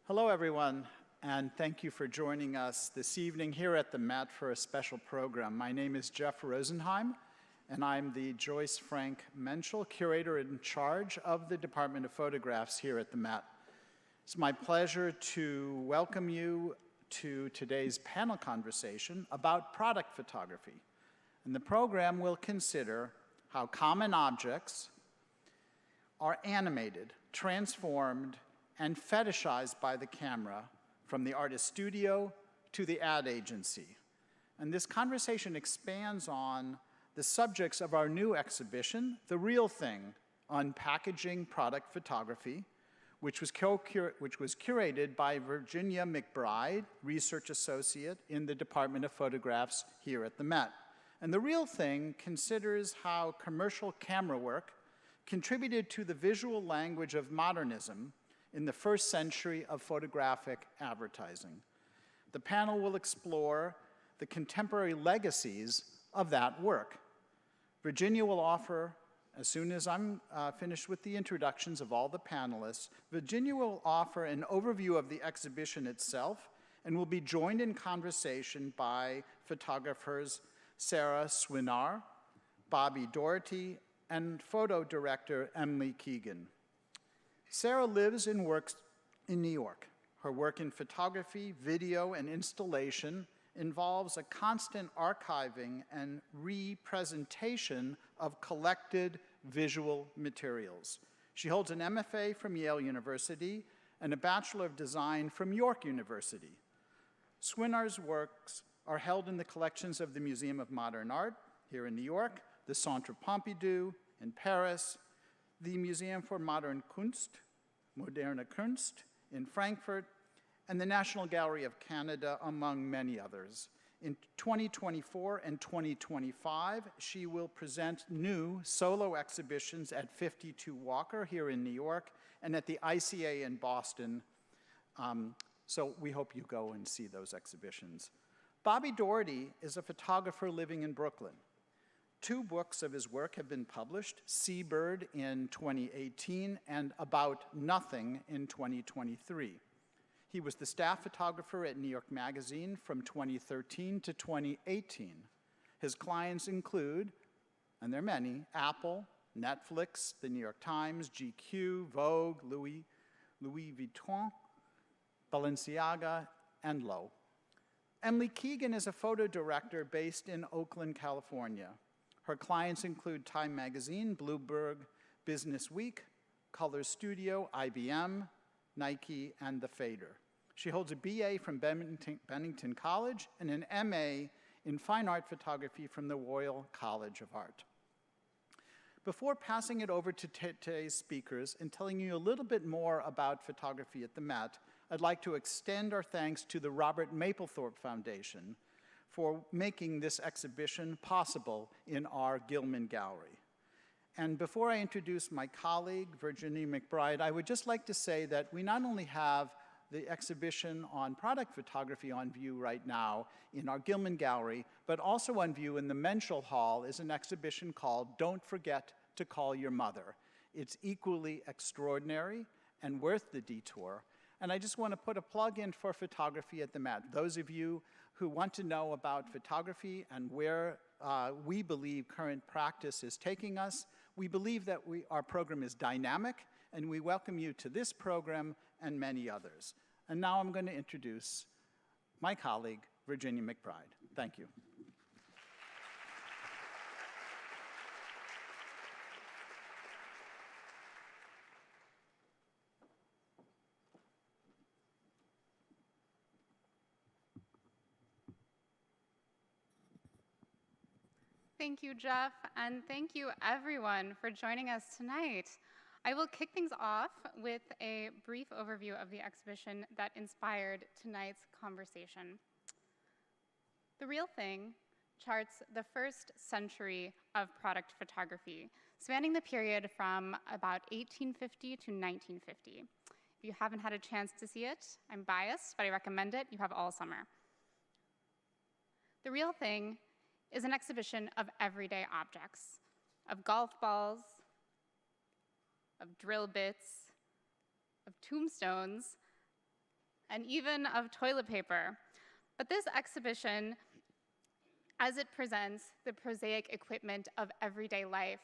Hello, everyone, and thank you for joining us this evening here at the Met for a special program. My name is Jeff Rosenheim, and I'm the Joyce Frank Menschel Curator in charge of the Department of Photographs here at the Met. It's my pleasure to welcome you to today's panel conversation about product photography. And the program will consider how common objects are animated, transformed, and fetishized by the camera from the artist studio to the ad agency. And this conversation expands on the subjects of our new exhibition, The Real Thing, Unpackaging Product Photography, which was curated by Virginia McBride, Research Associate in the Department of Photographs here at the Met. And The Real Thing considers how commercial camera work contributed to the visual language of modernism in the first century of photographic advertising. The panel will explore the contemporary legacies of that work. Virginia will offer, as soon as I'm finished with the introductions of all the panelists, Virginia will offer an overview of the exhibition itself and will be joined in conversation by photographers Sara Cwynar, Bobby Doherty, and photo director Emily Keegan. Sarah lives and works in New York. Her work in photography, video, and installation involves a constant archiving and representation of collected visual materials. She holds an MFA from Yale University and a Bachelor of Design from York University. Cwynar's works are held in the collections of the Museum of Modern Art here in New York, the Centre Pompidou in Paris, the Museum for Moderne Kunst in Frankfurt, and the National Gallery of Canada, among many others. In 2024 and 2025, she will present new solo exhibitions at 52 Walker here in New York and at the ICA in Boston. So we hope you go and see those exhibitions. Bobby Doherty is a photographer living in Brooklyn. 2 books of his work have been published, Seabird in 2018 and About Nothing in 2023. He was the staff photographer at New York Magazine from 2013 to 2018. His clients include, and there are many, Apple, Netflix, the New York Times, GQ, Vogue, Louis Vuitton, Balenciaga, and Lowe. Emily Keegan is a photo director based in Oakland, California. Her clients include Time Magazine, Bloomberg, Business Week, Color Studio, IBM, Nike, and The Fader. She holds a BA from Bennington College and an MA in Fine Art Photography from the Royal College of Art. Before passing it over to today's speakers and telling you a little bit more about photography at the Met, I'd like to extend our thanks to the Robert Mapplethorpe Foundation for making this exhibition possible in our Gilman Gallery. And before I introduce my colleague, Virginia McBride, I would just like to say that we not only have the exhibition on product photography on view right now in our Gilman Gallery, but also on view in the Menschel Hall is an exhibition called Don't Forget to Call Your Mother. It's equally extraordinary and worth the detour. And I just want to put a plug in for photography at the Met. Those of you who want to know about photography and where we believe current practice is taking us, we believe that our program is dynamic, and we welcome you to this program and many others. And now I'm going to introduce my colleague, Virginia McBride. Thank you. Thank you, Jeff, and thank you, everyone, for joining us tonight. I will kick things off with a brief overview of the exhibition that inspired tonight's conversation. The Real Thing charts the first century of product photography, spanning the period from about 1850 to 1950. If you haven't had a chance to see it, I'm biased, but I recommend it. You have all summer. The Real Thing is an exhibition of everyday objects, of golf balls, of drill bits, of tombstones, and even of toilet paper. But this exhibition, as it presents the prosaic equipment of everyday life,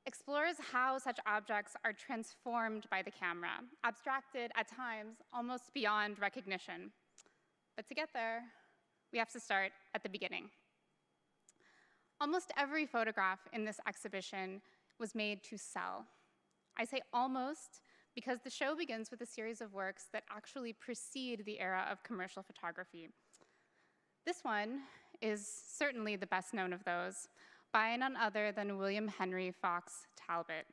explores how such objects are transformed by the camera, abstracted at times almost beyond recognition. But to get there, we have to start at the beginning. Almost every photograph in this exhibition was made to sell. I say almost because the show begins with a series of works that actually precede the era of commercial photography. This one is certainly the best known of those, by none other than William Henry Fox Talbot.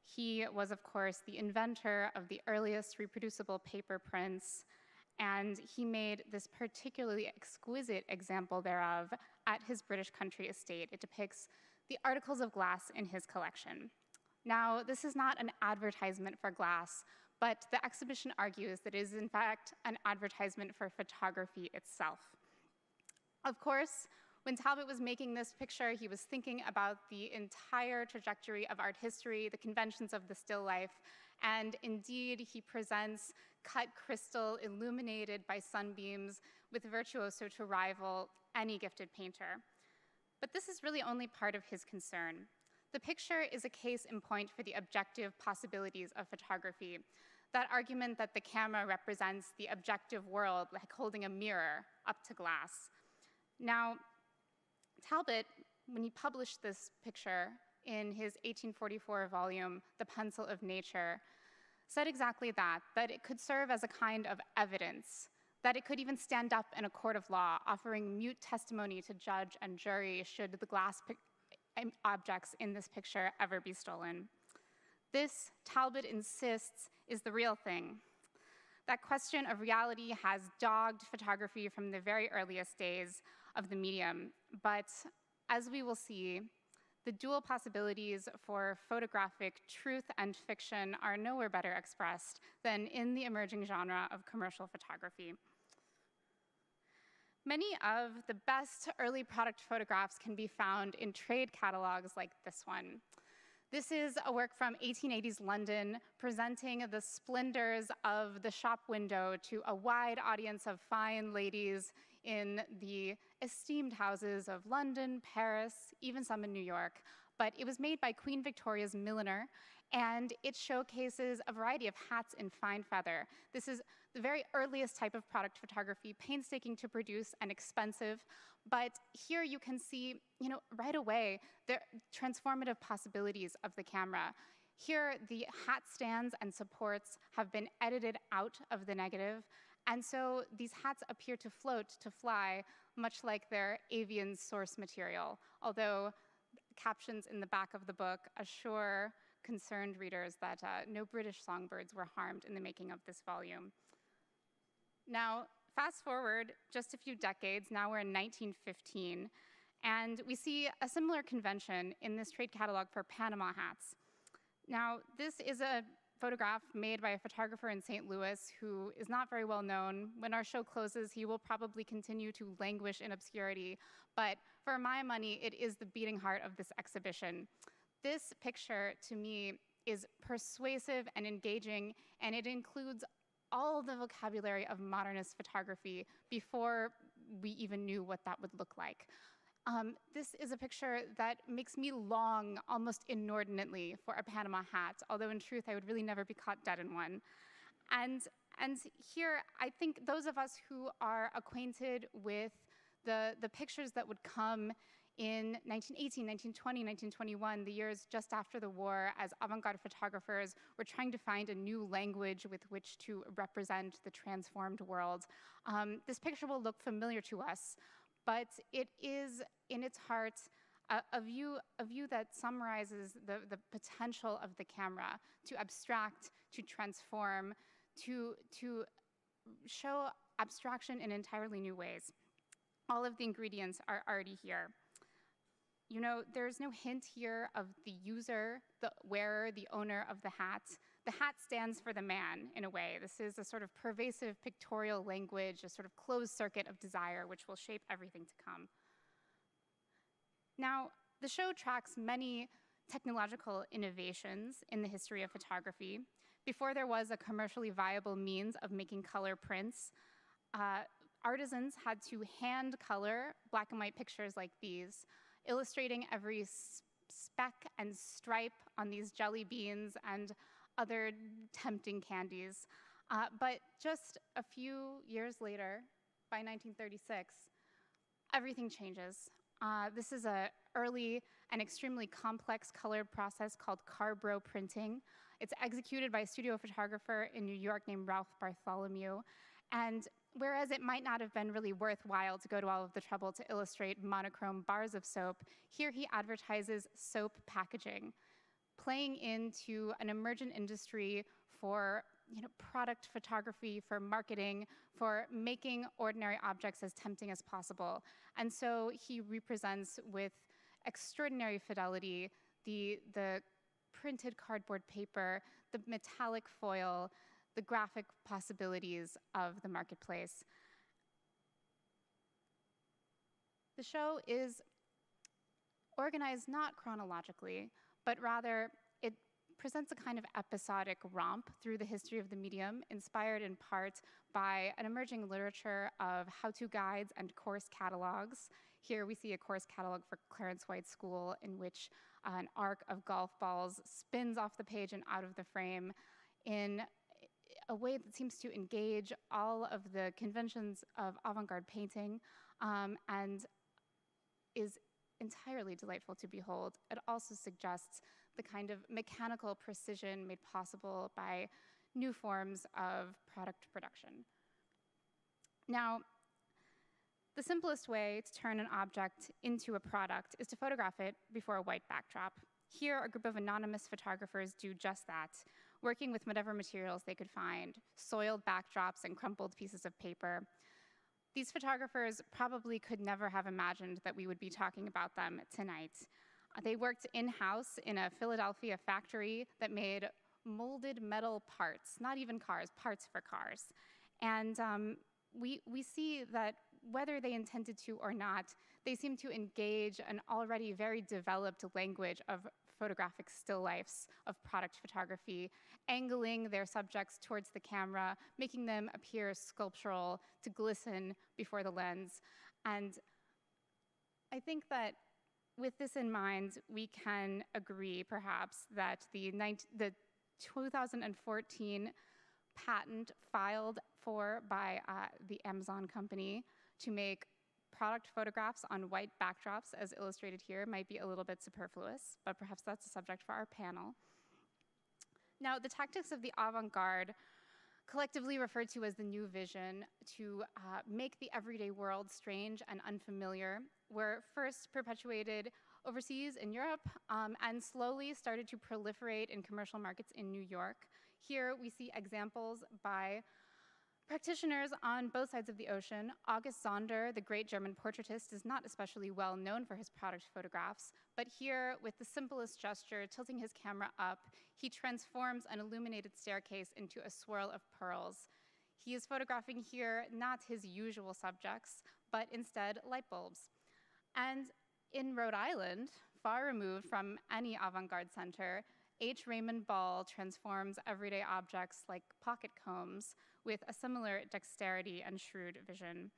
He was, of course, the inventor of the earliest reproducible paper prints, and he made this particularly exquisite example thereof at his British country estate. It depicts the articles of glass in his collection. Now, this is not an advertisement for glass, but the exhibition argues that it is, in fact, an advertisement for photography itself. Of course, when Talbot was making this picture, he was thinking about the entire trajectory of art history, the conventions of the still life, and indeed, he presents cut crystal illuminated by sunbeams with virtuoso to rival any gifted painter. But this is really only part of his concern. The picture is a case in point for the objective possibilities of photography, that argument that the camera represents the objective world, like holding a mirror up to glass. Now, Talbot, when he published this picture in his 1844 volume, The Pencil of Nature, said exactly that it could serve as a kind of evidence, that it could even stand up in a court of law, offering mute testimony to judge and jury should the glass objects in this picture ever be stolen. This, Talbot insists, is the real thing. That question of reality has dogged photography from the very earliest days of the medium, but as we will see, the dual possibilities for photographic truth and fiction are nowhere better expressed than in the emerging genre of commercial photography. Many of the best early product photographs can be found in trade catalogs like this one. This is a work from 1880s London presenting the splendors of the shop window to a wide audience of fine ladies in the esteemed houses of London, Paris, even some in New York. But it was made by Queen Victoria's milliner, and it showcases a variety of hats in fine feather. This is the very earliest type of product photography, painstaking to produce and expensive, but here you can see, right away, the transformative possibilities of the camera. Here, the hat stands and supports have been edited out of the negative, and so these hats appear to float, to fly, much like their avian source material, although captions in the back of the book assure concerned readers that no British songbirds were harmed in the making of this volume. Now, fast forward just a few decades, now we're in 1915, and we see a similar convention in this trade catalog for Panama hats. Now, this is a photograph made by a photographer in St. Louis who is not very well known. When our show closes, he will probably continue to languish in obscurity, but for my money, it is the beating heart of this exhibition. This picture, to me, is persuasive and engaging, and it includes all the vocabulary of modernist photography before we even knew what that would look like. This is a picture that makes me long almost inordinately for a Panama hat, although in truth I would really never be caught dead in one. And here, I think those of us who are acquainted with the pictures that would come in 1918, 1920, 1921, the years just after the war, as avant-garde photographers were trying to find a new language with which to represent the transformed world. This picture will look familiar to us, but it is, in its heart, a view that summarizes the potential of the camera to abstract, to transform, to show abstraction in entirely new ways. All of the ingredients are already here. There's no hint here of the user, the wearer, the owner of the hat. The hat stands for the man, in a way. This is a sort of pervasive pictorial language, a sort of closed circuit of desire, which will shape everything to come. Now, the show tracks many technological innovations in the history of photography. Before there was a commercially viable means of making color prints, artisans had to hand color black and white pictures like these, illustrating every speck and stripe on these jelly beans and other tempting candies. But just a few years later, by 1936, everything changes. This is an early and extremely complex colored process called carbro printing. It's executed by a studio photographer in New York named Ralph Bartholomew. And whereas it might not have been really worthwhile to go to all of the trouble to illustrate monochrome bars of soap, here he advertises soap packaging, playing into an emergent industry for product photography, for marketing, for making ordinary objects as tempting as possible. And so he represents with extraordinary fidelity the printed cardboard paper, the metallic foil, the graphic possibilities of the marketplace. The show is organized not chronologically, but rather it presents a kind of episodic romp through the history of the medium, inspired in part by an emerging literature of how-to guides and course catalogs. Here we see a course catalog for Clarence White School in which an arc of golf balls spins off the page and out of the frame in a way that seems to engage all of the conventions of avant-garde painting and is entirely delightful to behold. It also suggests the kind of mechanical precision made possible by new forms of product production. Now, the simplest way to turn an object into a product is to photograph it before a white backdrop. Here, a group of anonymous photographers do just that, working with whatever materials they could find, soiled backdrops and crumpled pieces of paper. These photographers probably could never have imagined that we would be talking about them tonight. They worked in-house in a Philadelphia factory that made molded metal parts, not even cars, parts for cars. And we see that whether they intended to or not, they seem to engage an already very developed language of photographic still lifes, of product photography, angling their subjects towards the camera, making them appear sculptural, to glisten before the lens. And I think that with this in mind, we can agree, perhaps, that the 2014 patent filed for by the Amazon company to make product photographs on white backdrops, as illustrated here, might be a little bit superfluous, but perhaps that's a subject for our panel. Now, the tactics of the avant-garde, collectively referred to as the new vision, to make the everyday world strange and unfamiliar, were first perpetuated overseas in Europe and slowly started to proliferate in commercial markets in New York. Here we see examples by practitioners on both sides of the ocean. August Sonder, the great German portraitist, is not especially well known for his product photographs, but here, with the simplest gesture, tilting his camera up, he transforms an illuminated staircase into a swirl of pearls. He is photographing here not his usual subjects, but instead light bulbs. And in Rhode Island, far removed from any avant-garde center, H. Raymond Ball transforms everyday objects like pocket combs with a similar dexterity and shrewd vision.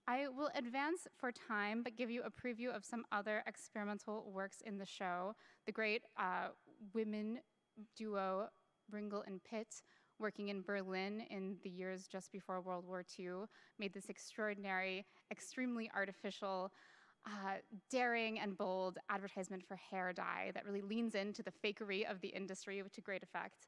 I will advance for time, but give you a preview of some other experimental works in the show. The great women duo Bringle and Pitt, working in Berlin in the years just before World War II, made this extraordinary, extremely artificial, daring and bold advertisement for hair dye that really leans into the fakery of the industry to great effect.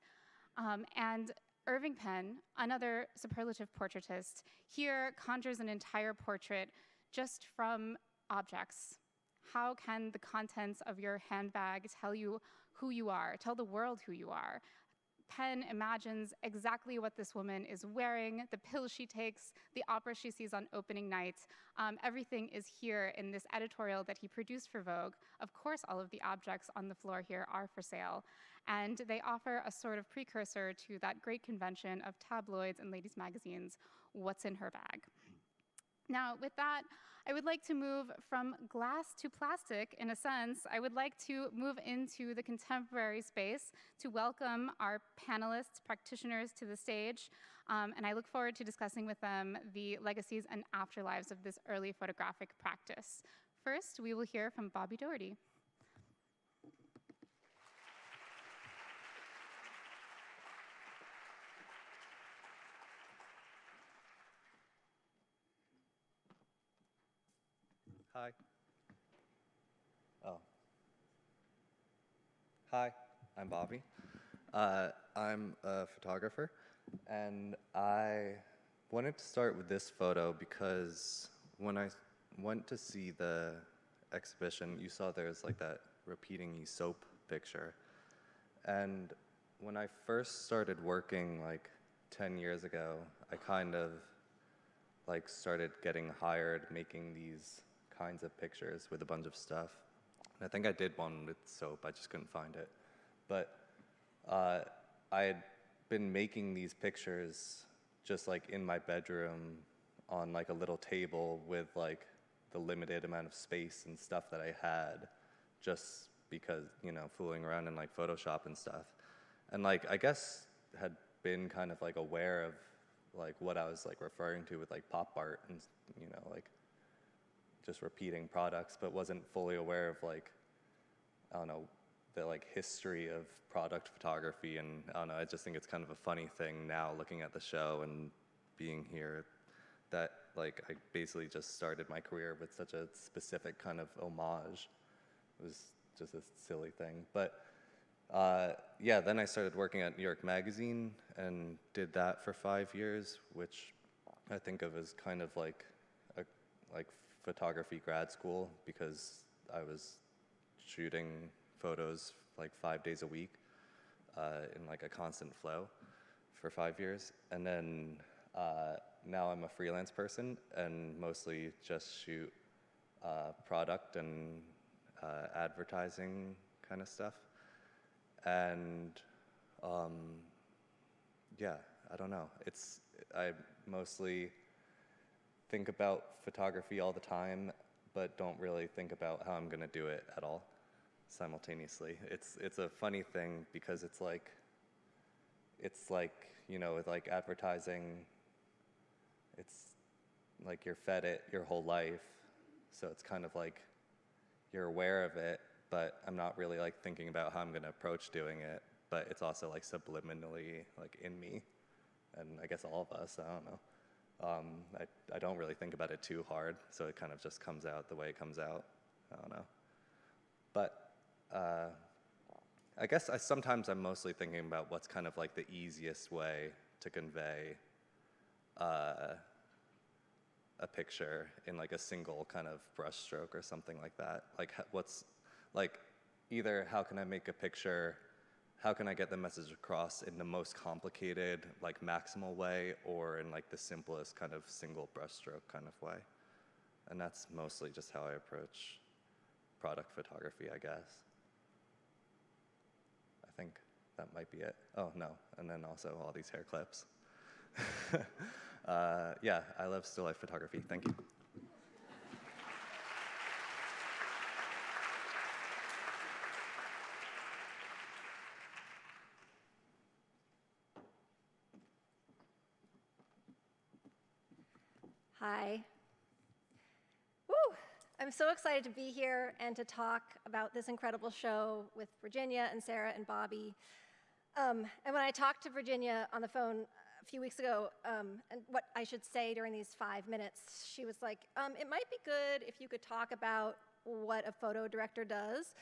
And Irving Penn, another superlative portraitist, here conjures an entire portrait just from objects. How can the contents of your handbag tell you who you are, tell the world who you are? Penn imagines exactly what this woman is wearing, the pills she takes, the opera she sees on opening night. Everything is here in this editorial that he produced for Vogue. Of course, all of the objects on the floor here are for sale. And they offer a sort of precursor to that great convention of tabloids and ladies' magazines, what's in her bag. Now, with that, I would like to move from glass to plastic, in a sense. I would like to move into the contemporary space to welcome our panelists, practitioners to the stage, and I look forward to discussing with them the legacies and afterlives of this early photographic practice. First, we will hear from Bobby Doherty. Hi. Oh. Hi, I'm Bobby. I'm a photographer, and I wanted to start with this photo because when I went to see the exhibition, you saw there's like that repeating soap picture. And when I first started working like 10 years ago, I kind of like started getting hired making these kinds of pictures with a bunch of stuff. And I think I did one with soap, I just couldn't find it. But I had been making these pictures just like in my bedroom on like a little table with like the limited amount of space and stuff that I had, just because, you know, fooling around in like Photoshop and stuff. And like, I guess had been kind of like aware of like what I was like referring to with like pop art and, you know, like just repeating products, but wasn't fully aware of like, I don't know, the like history of product photography. And I don't know, I just think it's kind of a funny thing now looking at the show and being here that like I basically just started my career with such a specific kind of homage. It was just a silly thing. But yeah, then I started working at New York Magazine and did that for 5 years, which I think of as kind of like a photography grad school, because I was shooting photos like 5 days a week in like a constant flow for 5 years. And then now I'm a freelance person and mostly just shoot product and advertising kind of stuff. And yeah, I don't know. I mostly think about photography all the time, but don't really think about how I'm gonna do it at all simultaneously. It's a funny thing because it's like, you know, with like advertising, it's like you're fed it your whole life. So it's kind of like you're aware of it, but I'm not really like thinking about how I'm gonna approach doing it. But it's also like subliminally like in me, and I guess all of us, I don't know. I don't really think about it too hard, so it kind of just comes out the way it comes out. I don't know. But I guess sometimes I'm mostly thinking about what's kind of like the easiest way to convey a picture in like a single kind of brush stroke or something like that. Like what's, like, either how can I make a picture, how can I get the message across in the most complicated, like maximal way, or in like the simplest kind of single brushstroke kind of way. And that's mostly just how I approach product photography, I guess. I think that might be it. Oh, no, and then also all these hair clips. Yeah, I love still life photography. Thank you. Hi. Woo! I'm so excited to be here and to talk about this incredible show with Virginia and Sarah and Bobby. And when I talked to Virginia on the phone a few weeks ago, and what I should say during these 5 minutes, she was like, it might be good if you could talk about what a photo director does.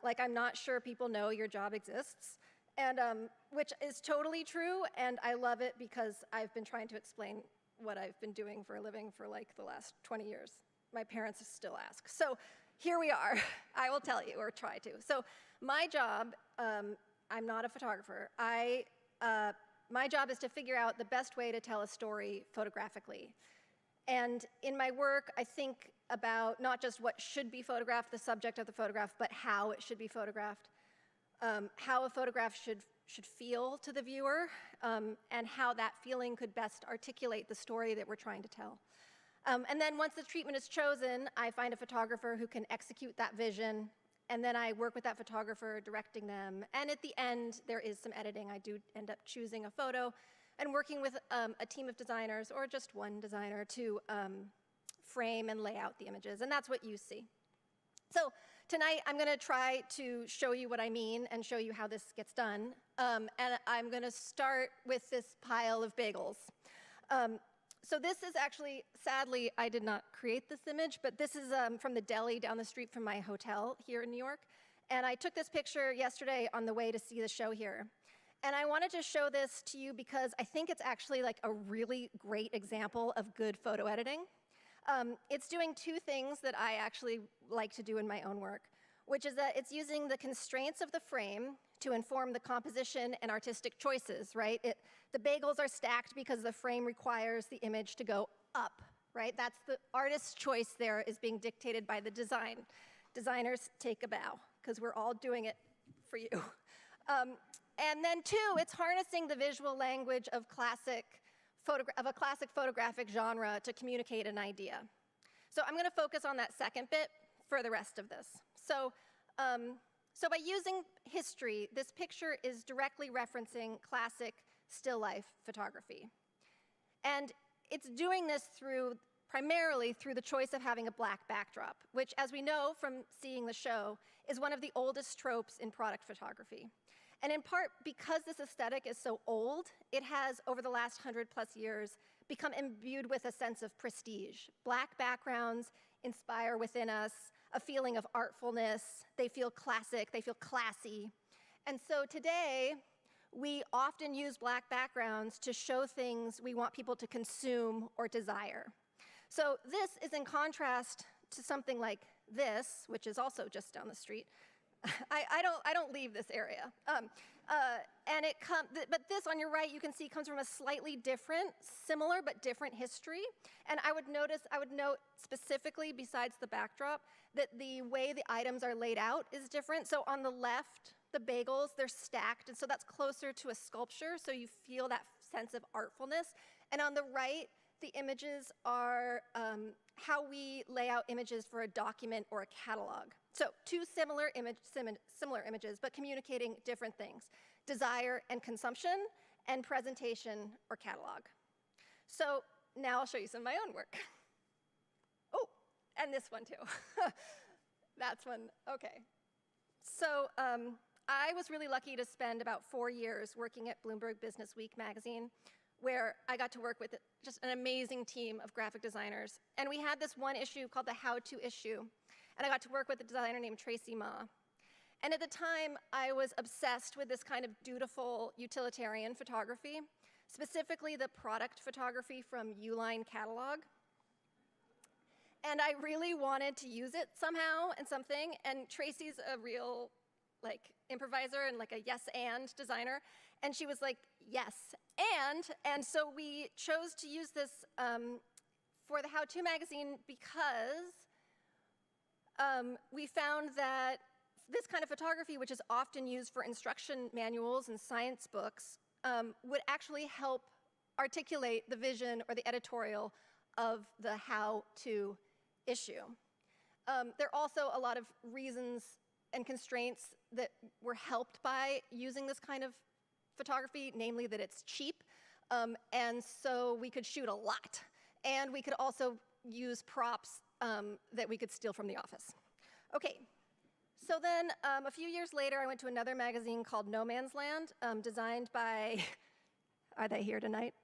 Like, I'm not sure people know your job exists, and which is totally true, and I love it because I've been trying to explain what I've been doing for a living for like the last 20 years. My parents still ask. So here we are. I will tell you, or try to. So my job, I'm not a photographer. My job is to figure out the best way to tell a story photographically. And in my work, I think about not just what should be photographed, the subject of the photograph, but how it should be photographed, how a photograph should feel to the viewer, and how that feeling could best articulate the story that we're trying to tell. And then once the treatment is chosen, I find a photographer who can execute that vision, and then I work with that photographer, directing them. And at the end, there is some editing. I do end up choosing a photo and working with a team of designers, or just one designer, to frame and lay out the images. And that's what you see. So tonight, I'm going to try to show you what I mean and show you how this gets done. And I'm going to start with this pile of bagels. So this is actually, sadly, I did not create this image, but this is from the deli down the street from my hotel here in New York. And I took this picture yesterday on the way to see the show here. And I wanted to show this to you because I think it's actually like a really great example of good photo editing. It's doing two things that I actually like to do in my own work, which is that it's using the constraints of the frame to inform the composition and artistic choices, right? The bagels are stacked because the frame requires the image to go up, right? That's the artist's choice there is being dictated by the design. Designers, take a bow, because we're all doing it for you. And then two, it's harnessing the visual language of a classic photographic genre to communicate an idea. So I'm going to focus on that second bit for the rest of this. So by using history, this picture is directly referencing classic still life photography. And it's doing this primarily through the choice of having a black backdrop, which, as we know from seeing the show, is one of the oldest tropes in product photography. And in part because this aesthetic is so old, it has, over the last 100+ years, become imbued with a sense of prestige. Black backgrounds inspire within us a feeling of artfulness. They feel classic, they feel classy. And so today, we often use black backgrounds to show things we want people to consume or desire. So this is in contrast to something like this, which is also just down the street. I don't leave this area. But this on your right, you can see, comes from a slightly different, similar but different history. And I would note specifically, besides the backdrop, that the way the items are laid out is different. So on the left, the bagels, they're stacked, and so that's closer to a sculpture, so you feel that sense of artfulness. And on the right, the images are how we lay out images for a document or a catalog. So two similar images, but communicating different things: desire and consumption, and presentation or catalog. So now I'll show you some of my own work. Oh, and this one too. That's one, okay. So I was really lucky to spend about 4 years working at Bloomberg Business Week magazine, where I got to work with just an amazing team of graphic designers. And we had this one issue called the how-to issue. And I got to work with a designer named Sarah Sze. And at the time, I was obsessed with this kind of dutiful utilitarian photography, specifically the product photography from Uline catalog. And I really wanted to use it somehow and something. And Tracy's a real improviser and a yes and designer. And she was like, yes, and so we chose to use this for the How-To magazine because we found that this kind of photography, which is often used for instruction manuals and science books, would actually help articulate the vision or the editorial of the How-To issue. There are also a lot of reasons and constraints that were helped by using this kind of photography, namely that it's cheap, and so we could shoot a lot. And we could also use props that we could steal from the office. Okay, so then a few years later, I went to another magazine called No Man's Land, designed by, are they here tonight?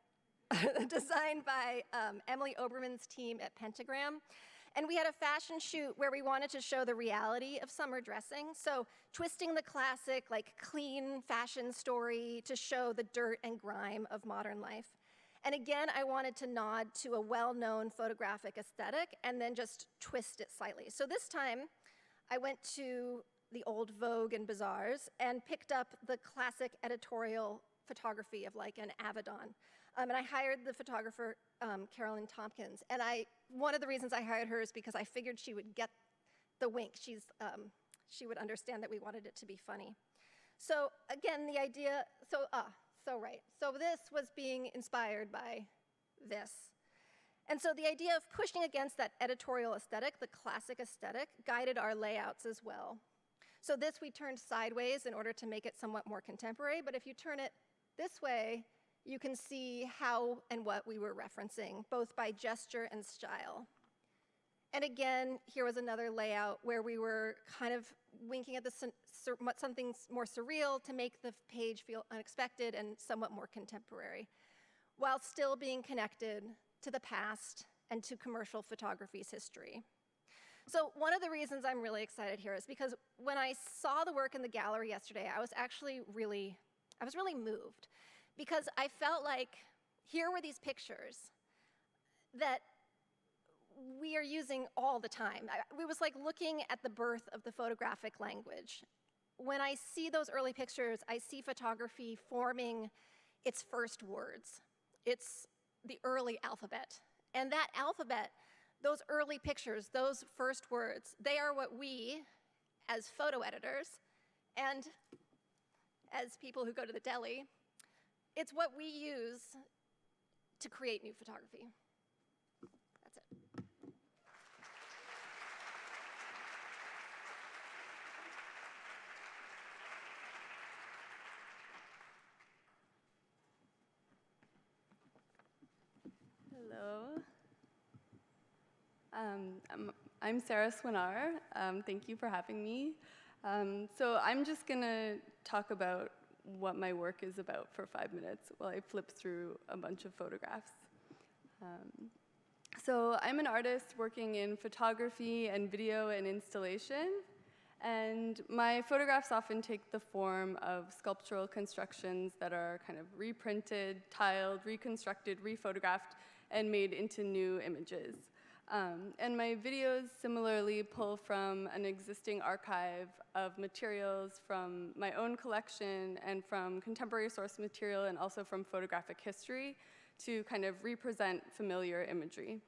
Designed by Emily Oberman's team at Pentagram. And we had a fashion shoot where we wanted to show the reality of summer dressing. So twisting the classic, clean fashion story to show the dirt and grime of modern life. And again, I wanted to nod to a well-known photographic aesthetic and then just twist it slightly. So this time, I went to the old Vogue and bazaars and picked up the classic editorial photography of an Avedon. And I hired the photographer, Carolyn Tompkins. And one of the reasons I hired her is because I figured she would get the wink. She would understand that we wanted it to be funny. So again, the idea, so this was being inspired by this. And so the idea of pushing against that editorial aesthetic, the classic aesthetic, guided our layouts as well. So this we turned sideways in order to make it somewhat more contemporary, but if you turn it this way, you can see how and what we were referencing, both by gesture and style. And again, here was another layout where we were kind of winking at something more surreal to make the page feel unexpected and somewhat more contemporary, while still being connected to the past and to commercial photography's history. So one of the reasons I'm really excited here is because when I saw the work in the gallery yesterday, I was really moved, because I felt like here were these pictures that we are using all the time. It was like looking at the birth of the photographic language. When I see those early pictures, I see photography forming its first words. It's the early alphabet. And that alphabet, those early pictures, those first words, they are what we, as photo editors, and as people who go to the deli, it's what we use to create new photography. That's it. Hello. I'm Sara Cwynar. Thank you for having me. So I'm just going to talk about what my work is about for 5 minutes while I flip through a bunch of photographs. So I'm an artist working in photography and video and installation. And my photographs often take the form of sculptural constructions that are kind of reprinted, tiled, reconstructed, rephotographed, and made into new images. And my videos similarly pull from an existing archive of materials from my own collection and from contemporary source material and also from photographic history to kind of represent familiar imagery.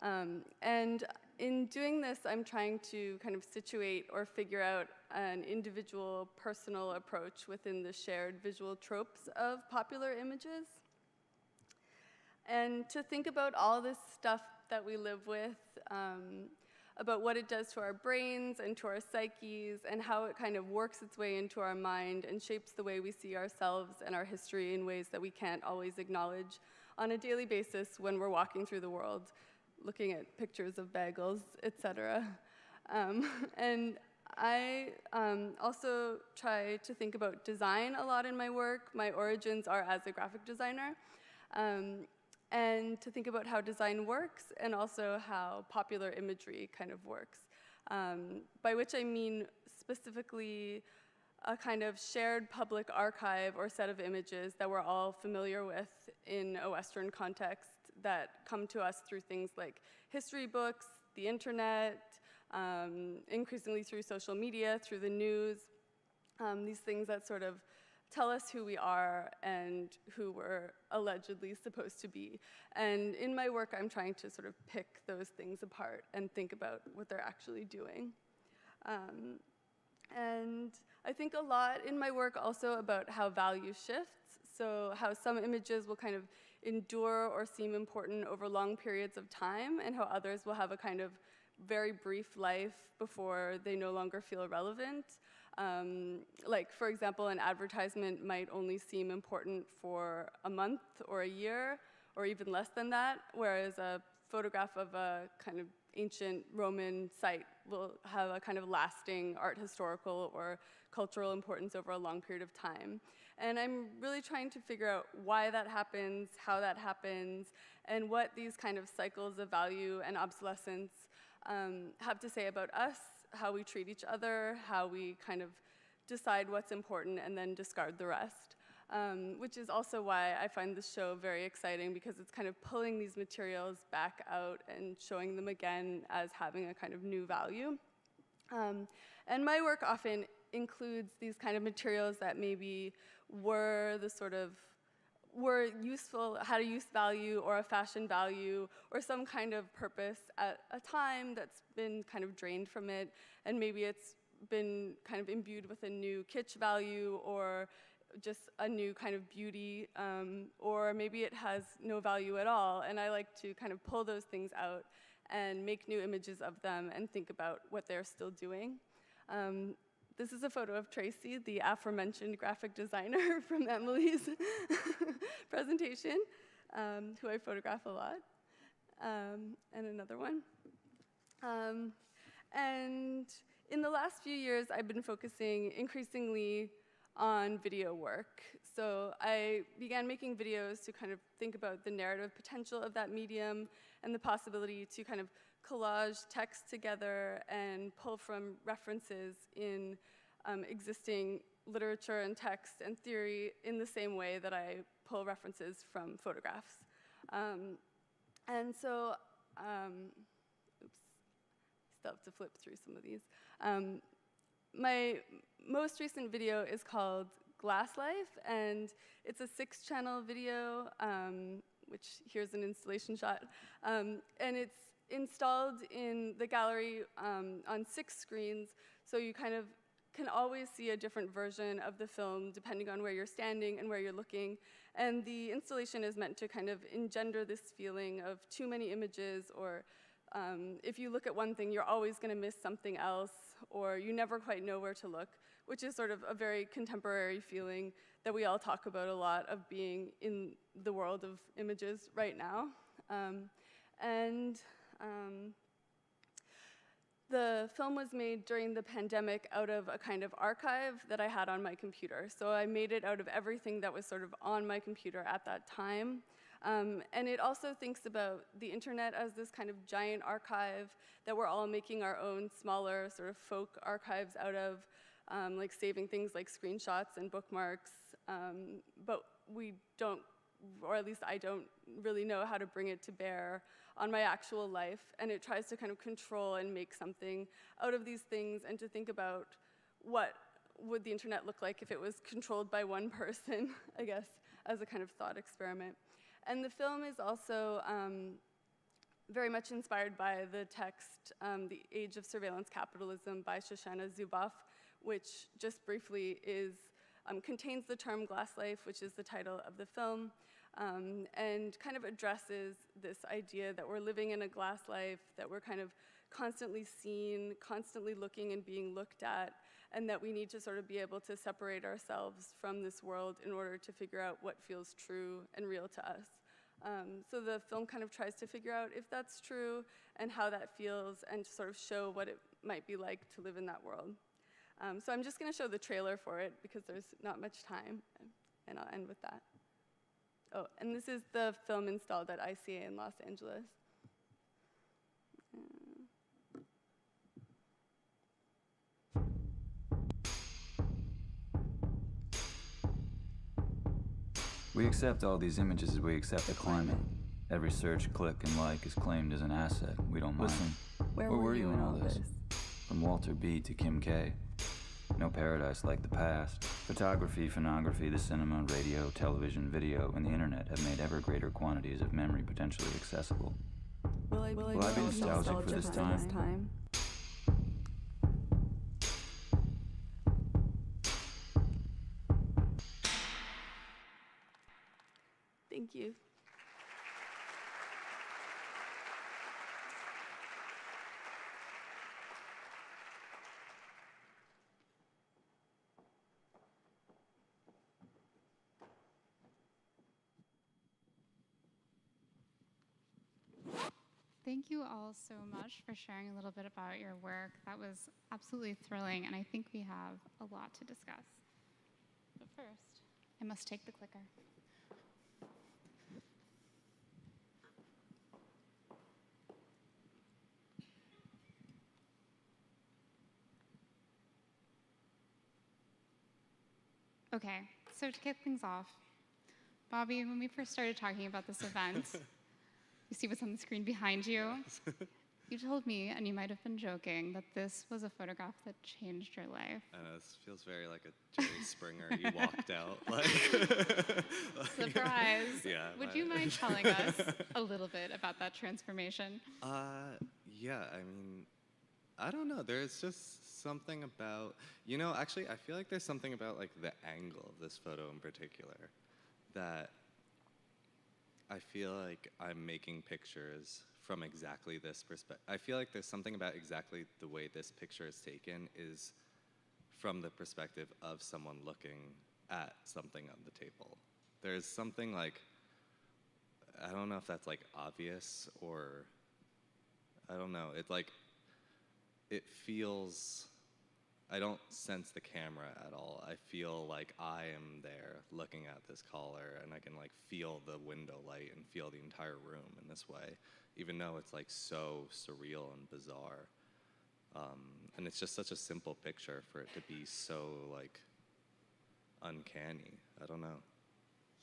And in doing this, I'm trying to kind of situate or figure out an individual personal approach within the shared visual tropes of popular images. And to think about all this stuff that we live with, about what it does to our brains and to our psyches, and how it kind of works its way into our mind and shapes the way we see ourselves and our history in ways that we can't always acknowledge on a daily basis when we're walking through the world, looking at pictures of bagels, etc. And I also try to think about design a lot in my work. My origins are as a graphic designer. And to think about how design works and also how popular imagery kind of works, by which I mean specifically a kind of shared public archive or set of images that we're all familiar with in a Western context that come to us through things like history books, the internet, increasingly through social media, through the news, these things that sort of tell us who we are and who we're allegedly supposed to be. And in my work, I'm trying to sort of pick those things apart and think about what they're actually doing. And I think a lot in my work also about how value shifts, so how some images will kind of endure or seem important over long periods of time, and how others will have a kind of very brief life before they no longer feel relevant. Like, for example, an advertisement might only seem important for a month or a year, or even less than that, whereas a photograph of a kind of ancient Roman site will have a kind of lasting art historical or cultural importance over a long period of time. And I'm really trying to figure out why that happens, how that happens, and what these kind of cycles of value and obsolescence have to say about us, how we treat each other, how we kind of decide what's important and then discard the rest. Which is also why I find this show very exciting, because it's kind of pulling these materials back out and showing them again as having a kind of new value. And my work often includes these kind of materials that maybe were the sort of were useful, had a use value or a fashion value or some kind of purpose at a time that's been kind of drained from it, and maybe it's been kind of imbued with a new kitsch value or just a new kind of beauty, or maybe it has no value at all. And I like to kind of pull those things out and make new images of them and think about what they're still doing. This is a photo of Tracy, the aforementioned graphic designer from Emily's presentation, who I photograph a lot. And another one. And in the last few years, I've been focusing increasingly on video work. So I began making videos to kind of think about the narrative potential of that medium and the possibility to kind of collage text together and pull from references in existing literature and text and theory in the same way that I pull references from photographs. And so, oops, still have to flip through some of these. My most recent video is called Glass Life, and it's a 6-channel video, which here's an installation shot. And it's installed in the gallery on 6 screens, so you kind of can always see a different version of the film depending on where you're standing and where you're looking. And the installation is meant to kind of engender this feeling of too many images, or if you look at one thing, you're always going to miss something else, or you never quite know where to look, which is sort of a very contemporary feeling that we all talk about a lot, of being in the world of images right now. The film was made during the pandemic out of a kind of archive that I had on my computer. So I made it out of everything that was sort of on my computer at that time. And it also thinks about the internet as this kind of giant archive that we're all making our own smaller sort of folk archives out of, like saving things like screenshots and bookmarks. But we don't, or at least I don't really know how to bring it to bear on my actual life. And it tries to kind of control and make something out of these things, and to think about what would the internet look like if it was controlled by one person, I guess, as a kind of thought experiment. And the film is also very much inspired by the text, The Age of Surveillance Capitalism by Shoshana Zuboff, which just briefly contains the term glass life, which is the title of the film, and kind of addresses this idea that we're living in a glass life, that we're kind of constantly seen, constantly looking and being looked at, and that we need to sort of be able to separate ourselves from this world in order to figure out what feels true and real to us. So the film kind of tries to figure out if that's true and how that feels, and to sort of show what it might be like to live in that world. So I'm just going to show the trailer for it because there's not much time, and I'll end with that. Oh, and this is the film installed at ICA in Los Angeles. We accept all these images as we accept the climate. Every search, click, and like is claimed as an asset. We don't mind. Listen, where were you in all this? From Walter B. to Kim K. No paradise like the past. Photography, phonography, the cinema, radio, television, video, and the internet have made ever greater quantities of memory potentially accessible. Will I be nostalgic for this time? Thank you. Thank you all so much for sharing a little bit about your work. That was absolutely thrilling, and I think we have a lot to discuss. But first, I must take the clicker. Okay, so to kick things off, Bobby, when we first started talking about this event, you see what's on the screen behind you? You told me, and you might have been joking, that this was a photograph that changed your life. I know, this feels very like a Jerry Springer. You walked out like... Surprise. Yeah. Would you mind telling us a little bit about that transformation? Yeah, I mean, I don't know. There's just something about, you know, actually, I feel like there's something about like the angle of this photo in particular that I feel like I'm making pictures from exactly this perspective. I feel like there's something about exactly the way this picture is taken is from the perspective of someone looking at something on the table. There's something like, I don't know if that's like obvious or, I don't know, it feels, I don't sense the camera at all. I feel like I am there looking at this collar and I can like feel the window light and feel the entire room in this way, even though it's like so surreal and bizarre. And it's just such a simple picture for it to be so like uncanny. I don't know.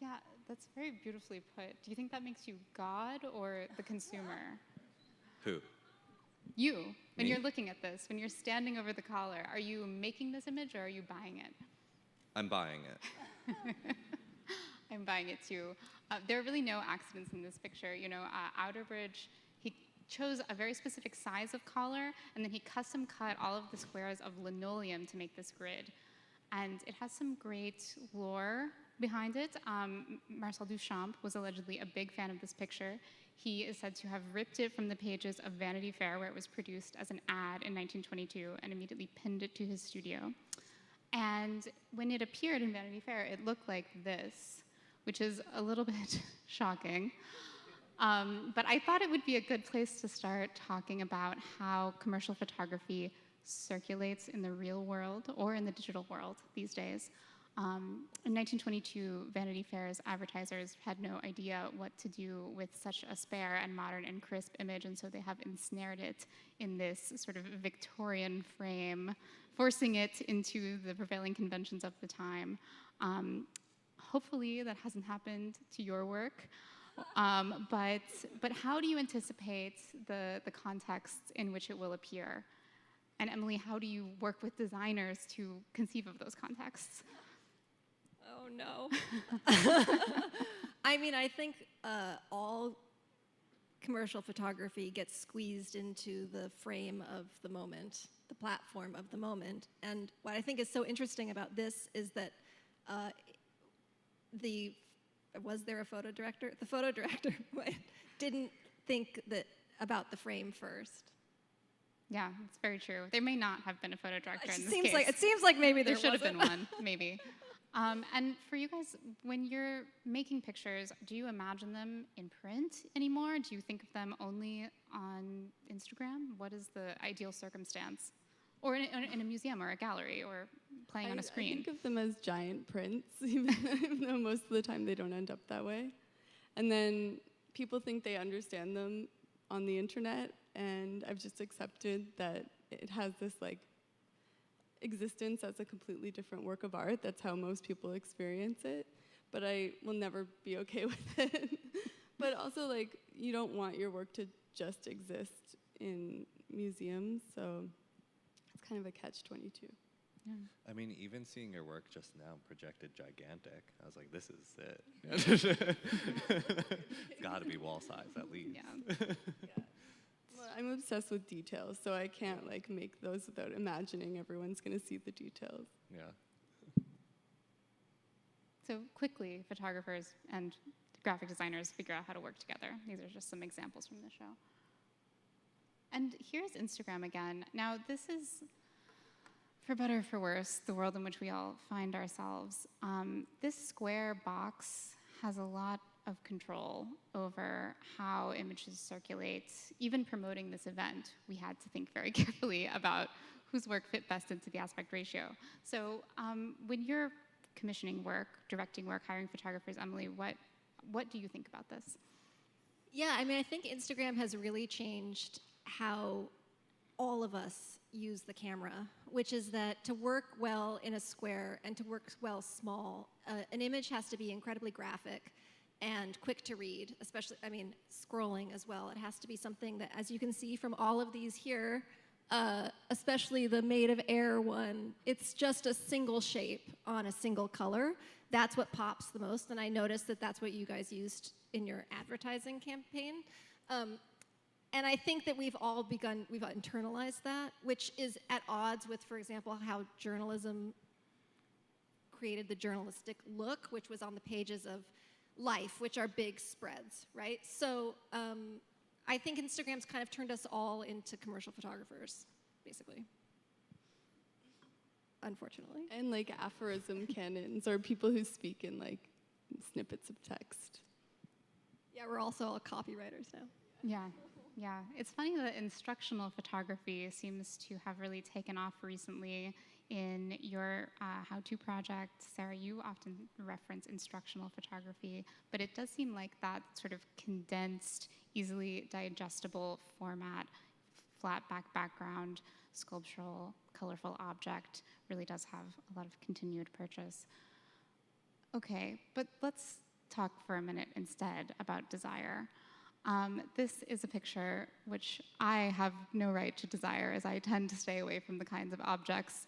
Yeah, that's very beautifully put. Do you think that makes you God or the consumer? Who? You, when Me? you're looking at this, when you're standing over the collar, are you making this image or are you buying it? I'm buying it. I'm buying it too. There are really no accidents in this picture. You know, Outerbridge, he chose a very specific size of collar, and then he custom cut all of the squares of linoleum to make this grid. And it has some great lore behind it. Marcel Duchamp was allegedly a big fan of this picture. He is said to have ripped it from the pages of Vanity Fair, where it was produced as an ad in 1922, and immediately pinned it to his studio. And when it appeared in Vanity Fair, it looked like this, which is a little bit shocking. But I thought it would be a good place to start talking about how commercial photography circulates in the real world or in the digital world these days. In 1922, Vanity Fair's advertisers had no idea what to do with such a spare and modern and crisp image, and so they have ensnared it in this sort of Victorian frame, forcing it into the prevailing conventions of the time. Hopefully that hasn't happened to your work, but how do you anticipate the contexts in which it will appear? And Emily, how do you work with designers to conceive of those contexts? Oh, no. I mean, I think all commercial photography gets squeezed into the frame of the moment, the platform of the moment. And what I think is so interesting about this is that was there a photo director? The photo director didn't think about the frame first. Yeah, it's very true. There may not have been a photo director in this case. It seems like maybe there should have wasn't. been one, maybe. And for you guys, when you're making pictures, do you imagine them in print anymore? Do you think of them only on Instagram? What is the ideal circumstance? Or in a museum or a gallery or playing on a screen? I think of them as giant prints, even though most of the time they don't end up that way. And then people think they understand them on the internet, and I've just accepted that it has this like existence as a completely different work of art. That's how most people experience it, but I will never be okay with it. But also, like, you don't want your work to just exist in museums, so it's kind of a catch-22. Yeah. I mean, even seeing your work just now projected gigantic, I was like, this is it. It's got to be wall size at least. Yeah. Well, I'm obsessed with details, so I can't like make those without imagining everyone's going to see the details. Yeah. So quickly, photographers and graphic designers figure out how to work together. These are just some examples from the show. And here's Instagram again. Now, this is, for better or for worse, the world in which we all find ourselves. This square box has a lot of control over how images circulate. Even promoting this event, we had to think very carefully about whose work fit best into the aspect ratio. So when you're commissioning work, directing work, hiring photographers, Emily, what do you think about this? Yeah, I mean, I think Instagram has really changed how all of us use the camera, which is that to work well in a square and to work well small, an image has to be incredibly graphic and quick to read, especially, I mean, scrolling as well. It has to be something that, as you can see from all of these here, especially the made of air one, it's just a single shape on a single color. That's what pops the most, and I noticed that that's what you guys used in your advertising campaign. And I think that we've internalized that, which is at odds with, for example, how journalism created the journalistic look, which was on the pages of Life, which are big spreads, right? So I think Instagram's kind of turned us all into commercial photographers, basically. Unfortunately. And like aphorism cannons, or people who speak in like snippets of text. Yeah, we're also all copywriters now. Yeah. It's funny that instructional photography seems to have really taken off recently. In your how-to project, Sarah, you often reference instructional photography, but it does seem like that sort of condensed, easily digestible format, flat background, sculptural, colorful object really does have a lot of continued purchase. Okay, but let's talk for a minute instead about desire. This is a picture which I have no right to desire, as I tend to stay away from the kinds of objects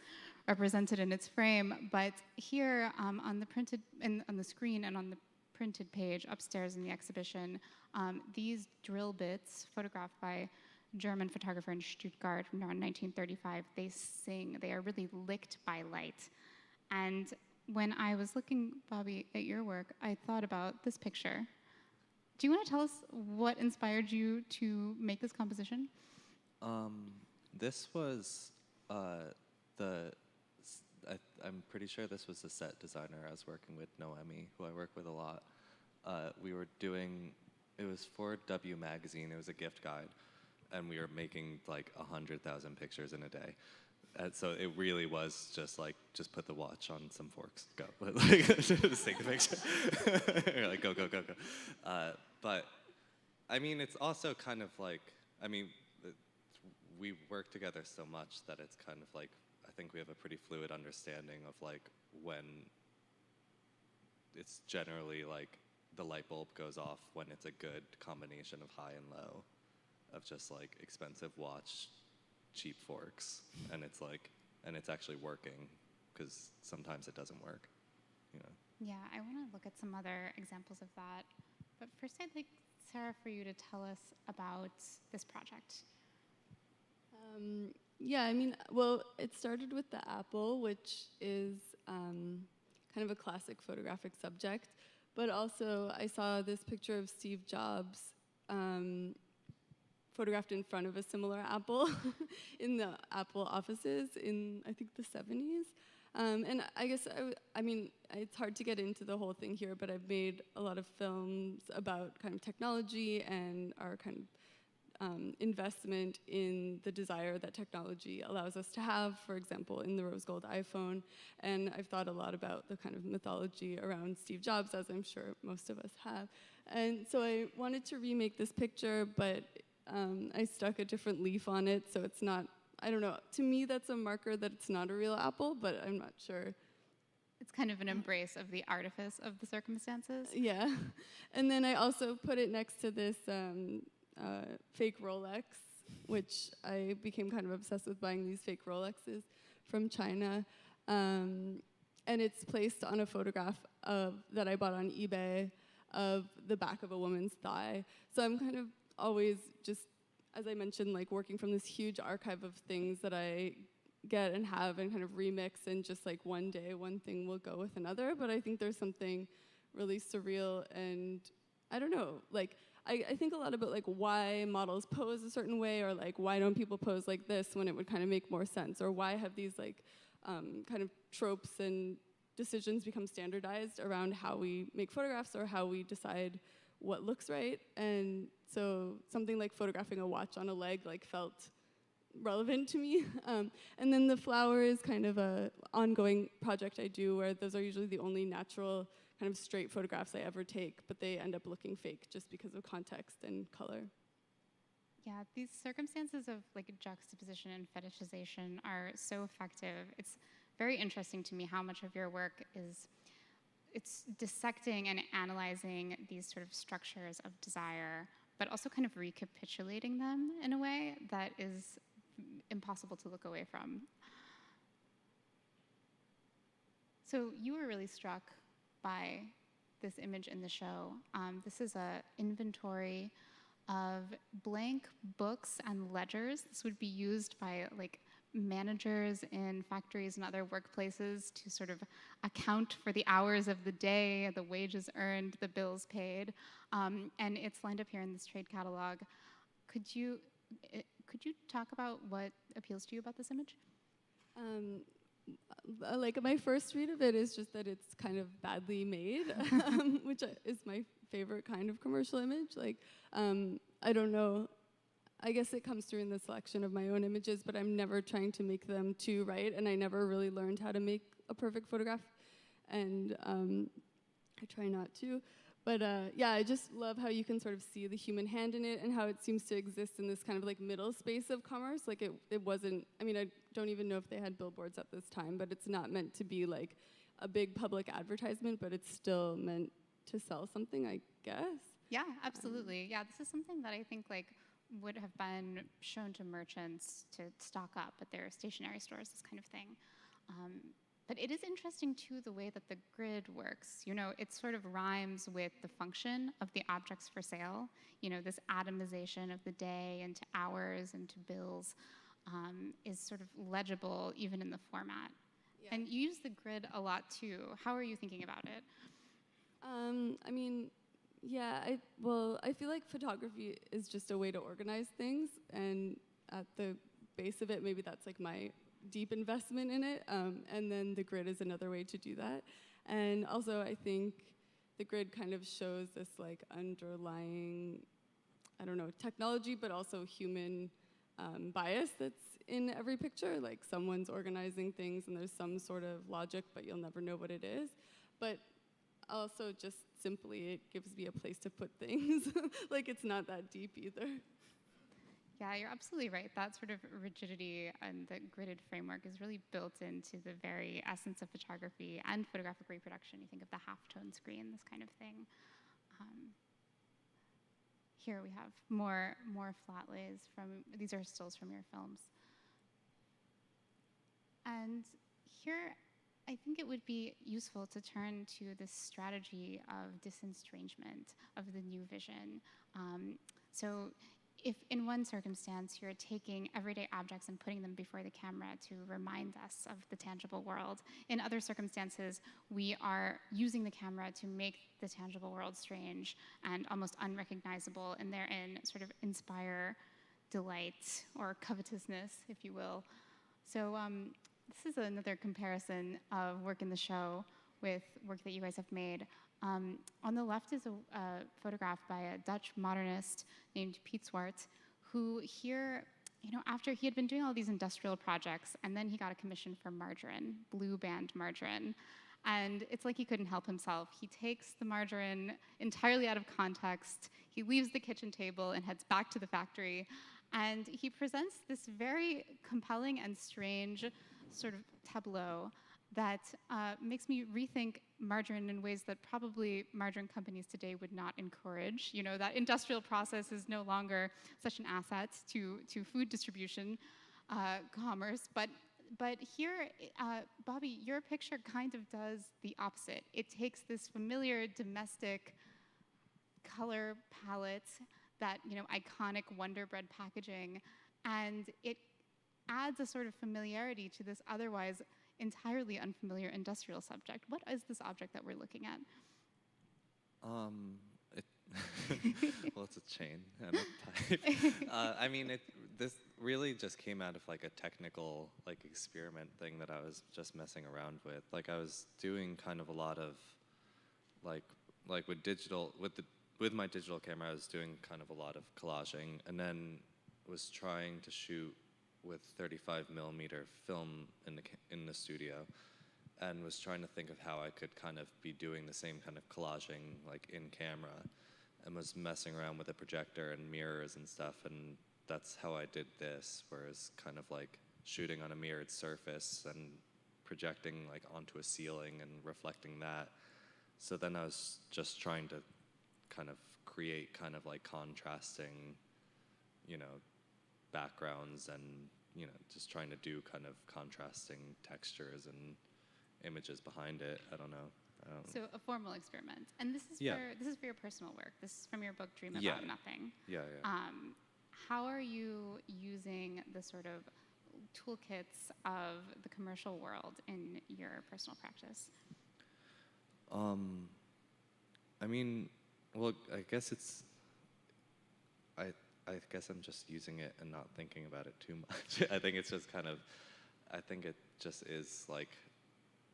represented in its frame. But here on the screen and on the printed page upstairs in the exhibition, these drill bits photographed by a German photographer in Stuttgart from around 1935, they sing. They are really licked by light. And when I was looking, Bobby, at your work, I thought about this picture. Do you want to tell us what inspired you to make this composition? This was I'm pretty sure this was the set designer I was working with, Noemi, who I work with a lot. We were doing, it was for W Magazine, it was a gift guide, and we were making like 100,000 pictures in a day. And so it really was just like, just put the watch on some forks, go. Like, just take the picture. You're like, go. But, I mean, it's also kind of like, I mean, we work together so much that it's kind of like, I think we have a pretty fluid understanding of like when it's generally like the light bulb goes off when it's a good combination of high and low, of just like expensive watch, cheap forks, and it's like, and it's actually working, because sometimes it doesn't work, you know. Yeah, I want to look at some other examples of that. But first I'd like, Sarah, for you to tell us about this project. Yeah, I mean, well, it started with the apple, which is kind of a classic photographic subject, but also I saw this picture of Steve Jobs photographed in front of a similar apple in the Apple offices in, I think, the 70s. And I guess, I mean, it's hard to get into the whole thing here, but I've made a lot of films about kind of technology and our kind of investment in the desire that technology allows us to have, for example, in the rose gold iPhone. And I've thought a lot about the kind of mythology around Steve Jobs, as I'm sure most of us have. And so I wanted to remake this picture, but I stuck a different leaf on it, so it's not, I don't know, to me that's a marker that it's not a real apple, but I'm not sure. It's kind of an embrace of the artifice of the circumstances. Yeah. And then I also put it next to this fake Rolex, which I became kind of obsessed with buying these fake Rolexes from China. And it's placed on a photograph that I bought on eBay of the back of a woman's thigh. So I'm kind of always just, as I mentioned, like working from this huge archive of things that I get and have and kind of remix, and just like one day one thing will go with another. But I think there's something really surreal, and I don't know, like I think a lot about like why models pose a certain way, or like why don't people pose like this when it would kind of make more sense, or why have these like kind of tropes and decisions become standardized around how we make photographs or how we decide what looks right. And so something like photographing a watch on a leg like felt relevant to me. And then the flower is kind of a ongoing project I do, where those are usually the only natural kind of straight photographs I ever take, but they end up looking fake just because of context and color. Yeah, these circumstances of like juxtaposition and fetishization are so effective. It's very interesting to me how much of your work is, it's dissecting and analyzing these sort of structures of desire, but also kind of recapitulating them in a way that is impossible to look away from. So you were really struck by this image in the show. This is an inventory of blank books and ledgers. This would be used by like managers in factories and other workplaces to sort of account for the hours of the day, the wages earned, the bills paid. And it's lined up here in this trade catalog. Could you talk about what appeals to you about this image? Like my first read of it is just that it's kind of badly made, which is my favorite kind of commercial image. Like, I don't know, I guess it comes through in the selection of my own images, but I'm never trying to make them too right, and I never really learned how to make a perfect photograph, and I try not to. But yeah, I just love how you can sort of see the human hand in it and how it seems to exist in this kind of like middle space of commerce. Like it wasn't, I mean, I don't even know if they had billboards at this time, but it's not meant to be like a big public advertisement, but it's still meant to sell something, I guess. Yeah, absolutely. Yeah, this is something that I think like would have been shown to merchants to stock up at their stationery stores, this kind of thing. But it is interesting, too, the way that the grid works. You know, it sort of rhymes with the function of the objects for sale. You know, this atomization of the day into hours, into bills, is sort of legible even in the format. Yeah. And you use the grid a lot, too. How are you thinking about it? I mean, yeah, I feel like photography is just a way to organize things, and at the base of it, maybe that's like my deep investment in it, and then the grid is another way to do that. And also, I think the grid kind of shows this like underlying, I don't know, technology, but also human bias that's in every picture. Like someone's organizing things and there's some sort of logic, but you'll never know what it is. But also just simply, it gives me a place to put things. Like it's not that deep either. Yeah, you're absolutely right. That sort of rigidity and the gridded framework is really built into the very essence of photography and photographic reproduction. You think of the halftone screen, this kind of thing. Here we have more flat lays from, these are stills from your films. And here, I think it would be useful to turn to this strategy of disestrangement of the new vision. So if in one circumstance you're taking everyday objects and putting them before the camera to remind us of the tangible world, in other circumstances we are using the camera to make the tangible world strange and almost unrecognizable, and therein sort of inspire delight or covetousness, if you will. So this is another comparison of work in the show with work that you guys have made. On the left is a photograph by a Dutch modernist named Piet Zwart, who here, you know, after he had been doing all these industrial projects, and then he got a commission for margarine, blue band margarine. And it's like he couldn't help himself. He takes the margarine entirely out of context. He leaves the kitchen table and heads back to the factory. And he presents this very compelling and strange sort of tableau that makes me rethink margarine in ways that probably margarine companies today would not encourage. You know, that industrial process is no longer such an asset to food distribution commerce. But here, Bobby, your picture kind of does the opposite. It takes this familiar domestic color palette, that, you know, iconic Wonder Bread packaging, and it adds a sort of familiarity to this otherwise entirely unfamiliar industrial subject. What is this object that we're looking at? Well, it's a chain and a pipe. I mean, this really just came out of like a technical like experiment thing that I was just messing around with. Like I was doing kind of a lot of like with my digital camera, I was doing kind of a lot of collaging, and then was trying to shoot with 35mm film in the studio, and was trying to think of how I could kind of be doing the same kind of collaging like in camera, and was messing around with a projector and mirrors and stuff, and that's how I did this, whereas kind of like shooting on a mirrored surface and projecting like onto a ceiling and reflecting that. So then I was just trying to kind of create kind of like contrasting, you know, backgrounds, and, you know, just trying to do kind of contrasting textures and images behind it. I don't know. So a formal experiment. And this is for your personal work. This is from your book, Dream About Nothing. How are you using the sort of toolkits of the commercial world in your personal practice? I mean, well, I guess it's, I guess I'm just using it and not thinking about it too much. I think it's just kind of, I think it just is like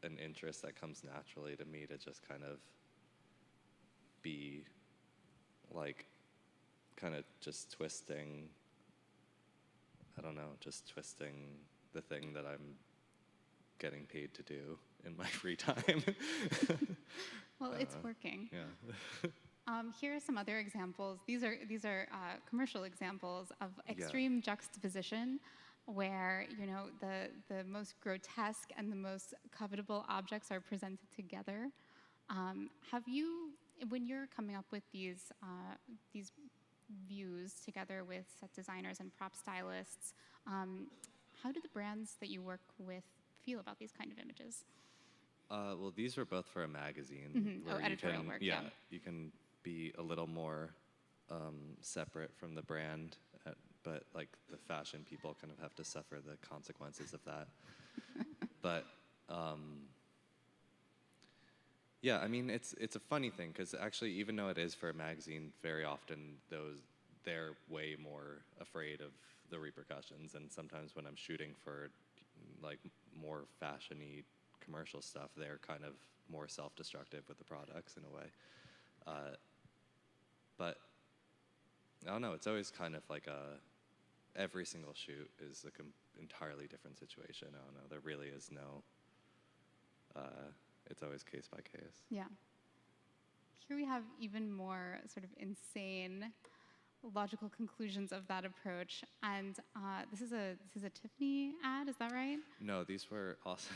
an interest that comes naturally to me to just kind of be like, kind of just twisting, I don't know, just twisting the thing that I'm getting paid to do in my free time. Well, it's working. Yeah. Here are some other examples. These are commercial examples of extreme juxtaposition, where the most grotesque and the most covetable objects are presented together. Have you, when you're coming up with these views together with set designers and prop stylists, how do the brands that you work with feel about these kind of images? Well, these were both for a magazine. Mm-hmm. Editorial work. Yeah, you can be a little more separate from the brand, but like the fashion people kind of have to suffer the consequences of that. But yeah, I mean, it's a funny thing because actually, even though it is for a magazine, very often they're way more afraid of the repercussions. And sometimes when I'm shooting for like more fashion-y commercial stuff, they're kind of more self-destructive with the products in a way. But I don't know, it's always kind of like every single shoot is an entirely different situation. I don't know, there really is no, it's always case by case. Yeah. Here we have even more sort of insane logical conclusions of that approach. And this is a Tiffany ad, is that right? No, these were also,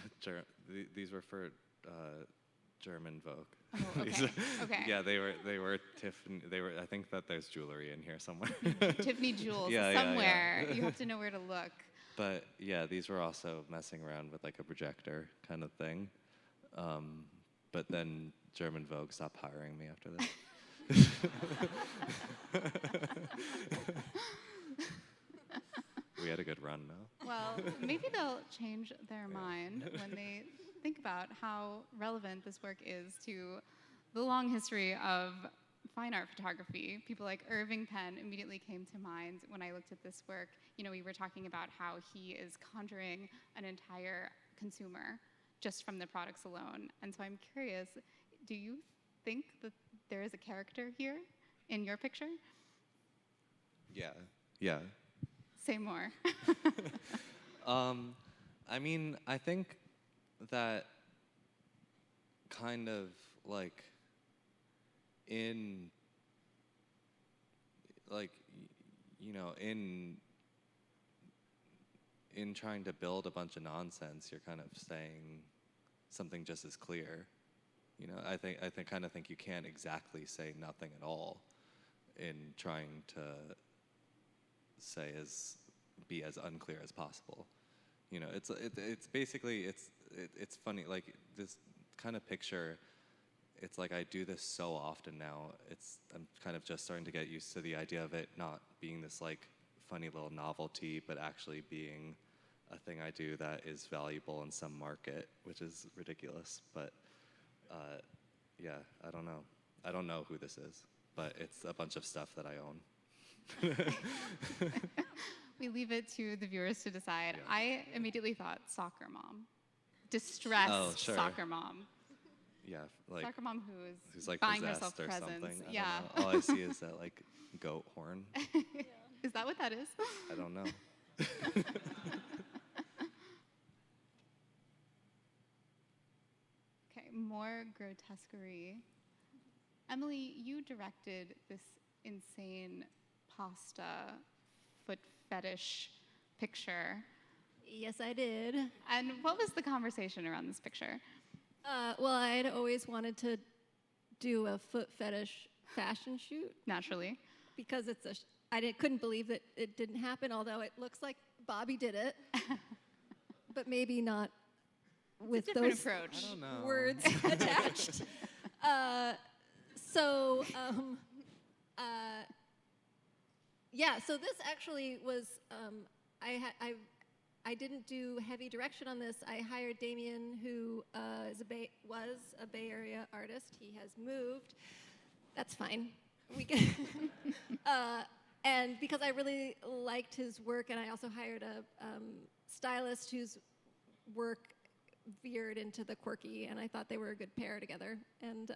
these were for German Vogue. Oh, okay. Okay. Yeah, they were Tiffany. I think that there's jewelry in here somewhere. Tiffany jewels somewhere. You have to know where to look. But yeah, these were also messing around with like a projector kind of thing. But then German Vogue stopped hiring me after this. We had a good run now. Well, maybe they'll change their mind when they think about how relevant this work is to the long history of fine art photography. People like Irving Penn immediately came to mind when I looked at this work. We were talking about how he is conjuring an entire consumer just from the products alone. And so I'm curious, do you think that there is a character here in your picture? Yeah. Say more. I mean, I think that kind of like in trying to build a bunch of nonsense, you're kind of saying something just as clear. I kind of think you can't exactly say nothing at all in trying to be as unclear as possible. It's basically it's funny, like this kind of picture. It's like I do this so often now. I'm kind of just starting to get used to the idea of it not being this like funny little novelty, but actually being a thing I do that is valuable in some market, which is ridiculous. But yeah, I don't know. I don't know who this is, but it's a bunch of stuff that I own. We leave it to the viewers to decide. Yeah. I immediately thought soccer mom. Distressed soccer mom. Yeah, like soccer mom who's like buying herself or presents. Something. Yeah. All I see is that like goat horn. Yeah. Is that what that is? I don't know. Okay, more grotesquerie. Emily, you directed this insane pasta foot fetish picture. Yes, I did. And what was the conversation around this picture? Well, I had always wanted to do a foot fetish fashion shoot. Naturally. Because I couldn't believe that it didn't happen, although it looks like Bobby did it. But maybe not with different those approach. I don't know. words attached. Yeah, so this actually was, I didn't do heavy direction on this. I hired Damien, who was a Bay Area artist. He has moved. That's fine. We can and because I really liked his work, and I also hired a stylist whose work veered into the quirky, and I thought they were a good pair together. And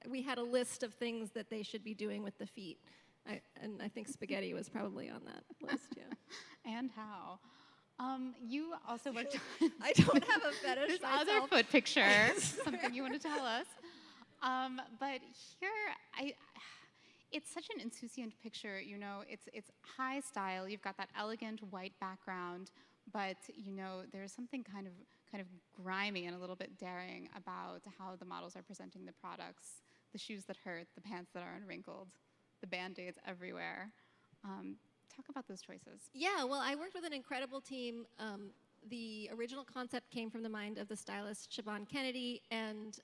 we had a list of things that they should be doing with the feet. And I think spaghetti was probably on that list, yeah. And how? You also worked I don't have a fetish this myself. other foot picture, something you want to tell us. But here, it's such an insouciant picture, you know, it's high style, you've got that elegant white background, but you know, there's something kind of grimy and a little bit daring about how the models are presenting the products, the shoes that hurt, the pants that are unwrinkled, the Band-Aids everywhere. Talk about those choices. Yeah, well, I worked with an incredible team. The original concept came from the mind of the stylist Siobhan Kennedy, and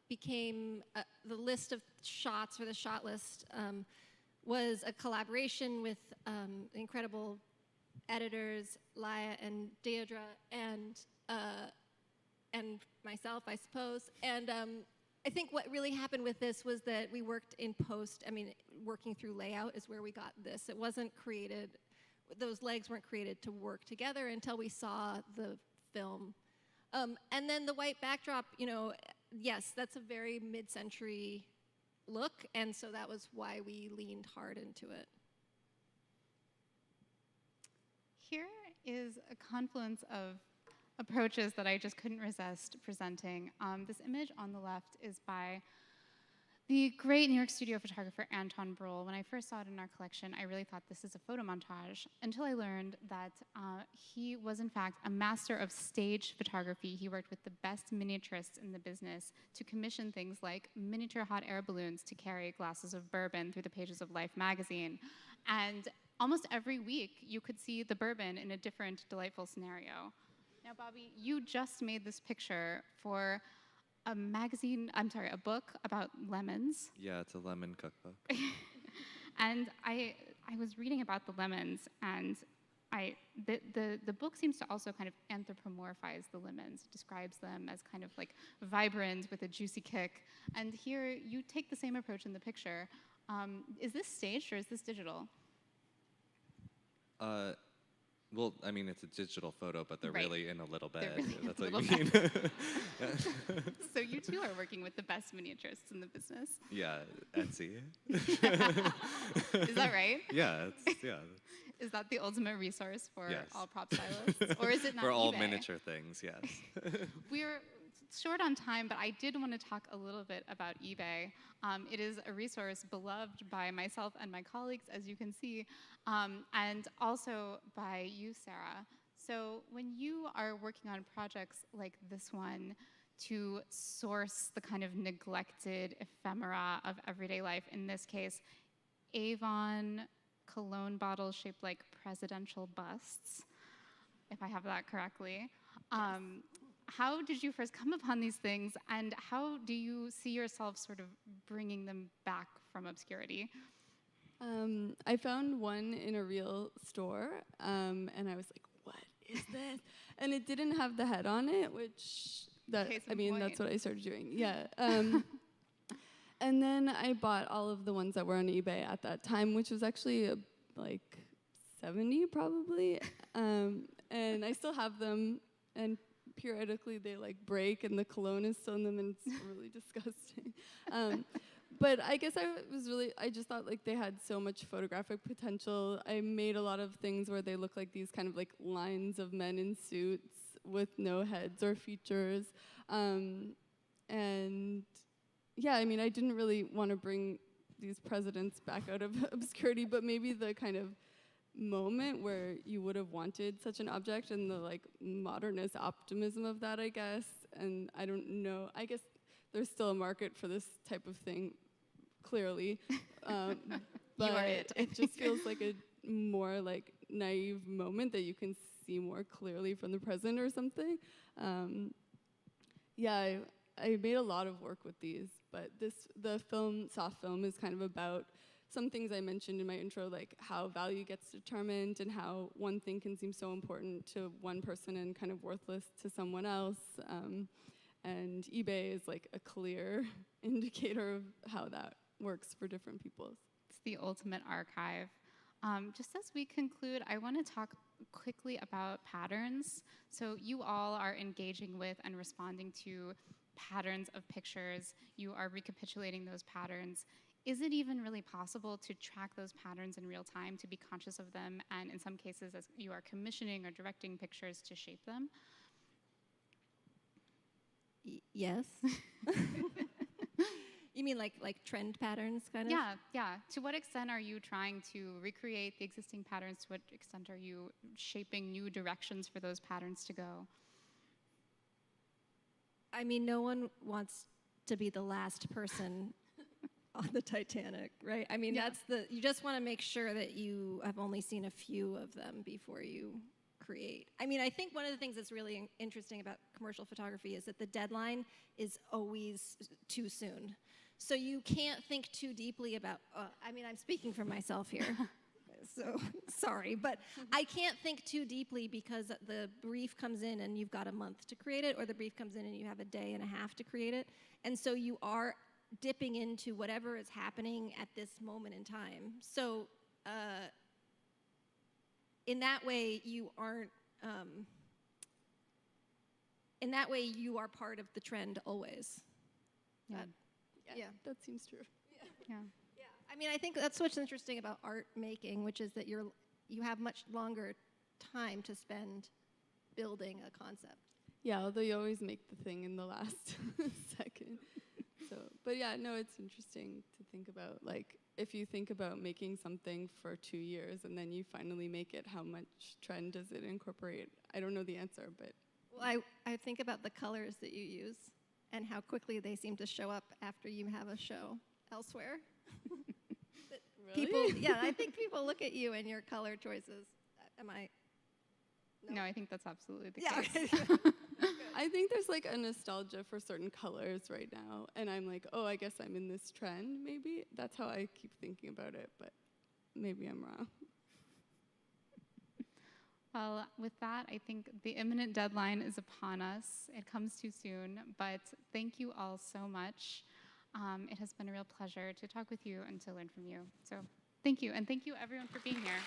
became the list of shots, for the shot list, was a collaboration with incredible editors, Laia and Deirdre, and myself, I suppose. And I think what really happened with this was that we worked in post. I mean, working through layout is where we got this. It wasn't created, those legs weren't created to work together until we saw the film. And then the white backdrop, you know, yes, that's a very mid-century look, and so that was why we leaned hard into it. Here is a confluence of approaches that I just couldn't resist presenting. This image on the left is by the great New York studio photographer Anton Bruhl. When I first saw it in our collection, I really thought this is a photo montage, until I learned that he was in fact a master of stage photography. He worked with the best miniaturists in the business to commission things like miniature hot air balloons to carry glasses of bourbon through the pages of Life magazine. And almost every week, you could see the bourbon in a different delightful scenario. Now, Bobby, you just made this picture for a book about lemons. Yeah, it's a lemon cookbook. And I was reading about the lemons, and the book seems to also kind of anthropomorphize the lemons. It describes them as kind of like vibrant with a juicy kick. And here you take the same approach in the picture. Is this staged or is this digital? Well, I mean, it's a digital photo, but they're Right. really in a little bed. Really That's in a what you mean. So you too are working with the best miniaturists in the business. Yeah, Etsy. Is that right? Yeah, yeah. Is that the ultimate resource for Yes. all prop stylists? Or is it not For all eBay? miniature things, yes. We're short on time, but I did want to talk a little bit about eBay. It is a resource beloved by myself and my colleagues, as you can see, and also by you, Sarah. So when you are working on projects like this one to source the kind of neglected ephemera of everyday life, in this case, Avon cologne bottles shaped like presidential busts, if I have that correctly. Yes. How did you first come upon these things, and how do you see yourself sort of bringing them back from obscurity? I found one in a real store, and I was like, what is this? And it didn't have the head on it, which, that's what I started doing, yeah. And then I bought all of the ones that were on eBay at that time, which was actually like 70 probably, and I still have them, and periodically they like break and the cologne is still in them, and it's really disgusting. But I guess I just thought like they had so much photographic potential. I made a lot of things where they look like these kind of like lines of men in suits with no heads or features. And yeah, I mean, I didn't really want to bring these presidents back out of obscurity, but maybe the kind of moment where you would have wanted such an object, and the like modernist optimism of that, I guess. And I don't know, I guess there's still a market for this type of thing, clearly. But You are it. it just feels like a more like naive moment that you can see more clearly from the present or something. Yeah, I made a lot of work with these, but the film, soft film, is kind of about some things I mentioned in my intro, like how value gets determined and how one thing can seem so important to one person and kind of worthless to someone else. And eBay is like a clear indicator of how that works for different people. It's the ultimate archive. Just as we conclude, I want to talk quickly about patterns. So you all are engaging with and responding to patterns of pictures. You are recapitulating those patterns. Is it even really possible to track those patterns in real time, to be conscious of them, and in some cases, as you are commissioning or directing pictures, to shape them? Yes. You mean like trend patterns, kind of? Yeah. To what extent are you trying to recreate the existing patterns? To what extent are you shaping new directions for those patterns to go? I mean, no one wants to be the last person on the Titanic, right? I mean, you just want to make sure that you have only seen a few of them before you create. I mean, I think one of the things that's really interesting about commercial photography is that the deadline is always too soon. So you can't think too deeply about, I mean, I'm speaking for myself here. So sorry, but I can't think too deeply because the brief comes in and you've got a month to create it, or the brief comes in and you have a day and a half to create it. And so you are dipping into whatever is happening at this moment in time. So in that way, you aren't, in that way, you are part of the trend always. Yeah, that seems true. Yeah. I mean, I think that's what's interesting about art making, which is that you have much longer time to spend building a concept. Yeah, although you always make the thing in the last second. So, but yeah, no, it's interesting to think about, like, if you think about making something for 2 years and then you finally make it, how much trend does it incorporate? I don't know the answer, but. Well, I think about the colors that you use and how quickly they seem to show up after you have a show elsewhere. Really? I think people look at you and your color choices. Am I? No, I think that's absolutely the case. case. I think there's like a nostalgia for certain colors right now, and I'm like, oh, I guess I'm in this trend, maybe. That's how I keep thinking about it, but maybe I'm wrong. Well, with that, I think the imminent deadline is upon us. It comes too soon, but thank you all so much. It has been a real pleasure to talk with you and to learn from you. So thank you, and thank you everyone for being here.